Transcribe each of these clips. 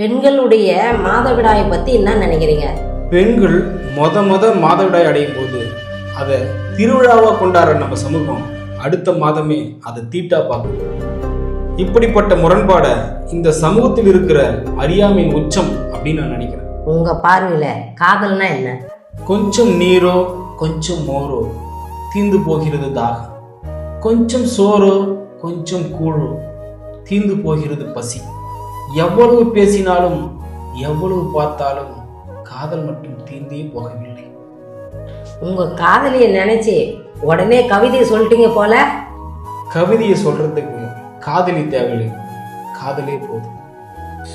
பெண்களுடைய மாதவிடாயை பத்தி என்ன நினைக்கிறீங்க? பெண்கள் மொத மாதவிடாய் அடையும் போது அதை திருவிழாவா கொண்டாடுற நம்ம சமூகம் அடுத்த மாதமே அதை தீட்டா பார்க்கும். இப்படிப்பட்ட முரண்பாடை இந்த சமூகத்தில் இருக்கிற அறியாமையின் உச்சம் அப்படின்னு நான் நினைக்கிறேன். உங்க பார்வையில காதல்னா என்ன? கொஞ்சம் நீரோ கொஞ்சம் மோரோ தீந்து போகிறது தாகம், கொஞ்சம் சோறோ கொஞ்சம் கூழோ தீந்து போகிறது பசி. எவ்வளவு பேசினாலும் எவ்வளவு பார்த்தாலும் காதல் மட்டும் தீர்ந்தே போகவில்லை. உங்க காதலியை நினைச்சு உடனே கவிதையை சொல்லிட்டீங்க போல. கவிதையை சொல்றதுக்கு காதலி தேவையில்லை, காதலே போதும்.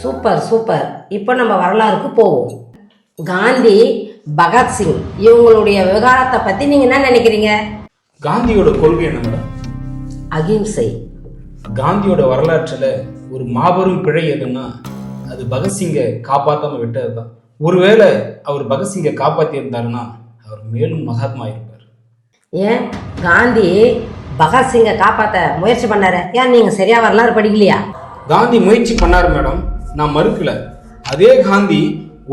Super super. இப்போ நம்ம வரலாறுக்கு போவோம். காந்தி, பகத்சிங் இவங்களுடைய விவகாரத்தை பத்தி நீங்க என்ன நினைக்கிறீங்க? காந்தியோட கொள்கை என்ன மேடம்? அகிம்சை. காந்தியோட வரலாற்றுல ஒரு மாபெரும் பிழை எதுன்னா அது பகத்சிங்கை காப்பாத்தாம விட்டதுதான். ஒருவேளை அவர் பகத்சிங்கை காப்பாத்தி இருந்தாருன்னா அவர் மேலும் மகாத்மா இருப்பார். ஏன் காந்தி பகத்சிங்கை காப்பாற்ற முயற்சி பண்ணாரு? ஏன் நீங்க சரியா வரலாறு படிக்கலையா? காந்தி முயற்சி பண்ணாரு மேடம், நான் மறுக்கல. அதே காந்தி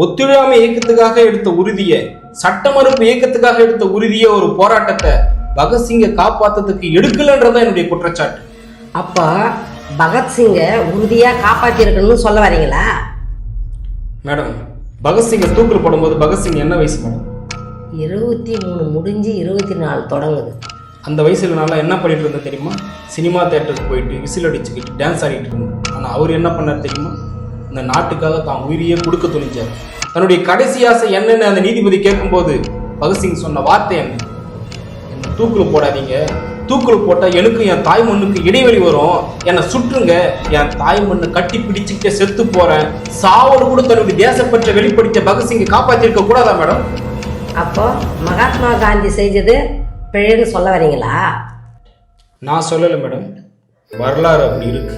ஒத்துழையாமை இயக்கத்துக்காக எடுத்த உறுதியை, சட்ட மறுப்பு இயக்கத்துக்காக எடுத்த உறுதியை, ஒரு போராட்டத்தை பகத்சிங்கை காப்பாத்துறதுக்கு எடுக்கலன்றதான் என்னுடைய குற்றச்சாட்டு. அப்ப பகத்சிங்கை உறுதியா காப்பாத்தி இருக்கணும்னு சொல்ல வரீங்களா? மேடம், பகத்சிங்கை தூக்கில் போடும்போது பகத்சிங் என்ன வயசு மேடம்? 23 முடிஞ்சு 24 தொடங்குது. அந்த வயசுல நல்லா என்ன பண்ணிட்டு இருந்தேன் தெரியுமா? சினிமா தியேட்டருக்கு போயிட்டு விசில் அடிச்சுக்கிட்டு டான்ஸ் ஆடிட்டு இருந்தேன். ஆனால் அவர் என்ன பண்ணார் தெரியுமா? இந்த நாட்டுக்காக தான் உயிரியே கொடுக்க துணிச்சார். தன்னுடைய கடைசி ஆசை என்னன்னு அந்த நீதிபதி கேட்கும்போது பகத்சிங் சொன்ன வார்த்தை என்ன? என்னை தூக்கில் போடாதீங்க, தூக்கில் போட்டால் எனக்கு என் தாய் மண்ணுக்கு இடைவெளி வரும், என்னை சுற்றுங்க, என் தாய் மண்ணை கட்டி பிடிச்சுக்கிட்டே செத்து போறேன். சாவோடு கூட தன்னுடைய தேசப்பற்றை வெளிப்படுத்த பகத்சிங்கை காப்பாற்றிருக்க கூடாதா மேடம்? அப்போ மகாத்மா காந்தி செஞ்சது பிழைன்னு சொல்ல வரீங்களா? நான் சொல்லலை மேடம், வரலாறு அப்படி இருக்கு.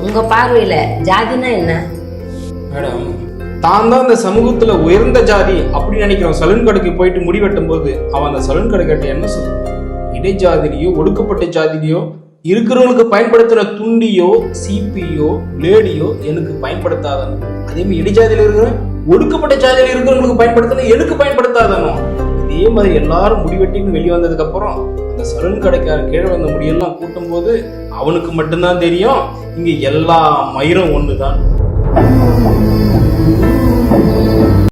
உங்க பார்வையில ஜாதினா என்ன? மேடம், தான் தான் இந்த சமூகத்துல உயர்ந்த ஜாதி அப்படி நினைக்கிறோம். சலூன் கடைக்கு போயிட்டு முடி வெட்டும் போது அவன் அந்த சலூன் கடை கேட்ட என்ன சொல்லுவான்? இடைஜாதிலையோ ஒடுக்கப்பட்ட ஜாதிலையோ இருக்கிறவங்களுக்கு பயன்படுத்துற துண்டியோ சீப்பியோ லேடியோ எனக்கு பயன்படுத்தாதனும். அதே மாதிரி இடைஜாதியில இருக்கிற ஒடுக்கப்பட்ட ஜாதியில இருக்கிறவங்களுக்கு பயன்படுத்தணும், எனக்கு பயன்படுத்தாதனும். இதே மாதிரி எல்லாரும் முடிவெட்டின்னு வெளியே வந்ததுக்கு அப்புறம் அந்த சலூன் கடைக்கார கீழே வந்த முடியெல்லாம் கூட்டும் போது அவனுக்கு மட்டும்தான் தெரியும் இங்க எல்லா மயிரும் ஒண்ணுதான்.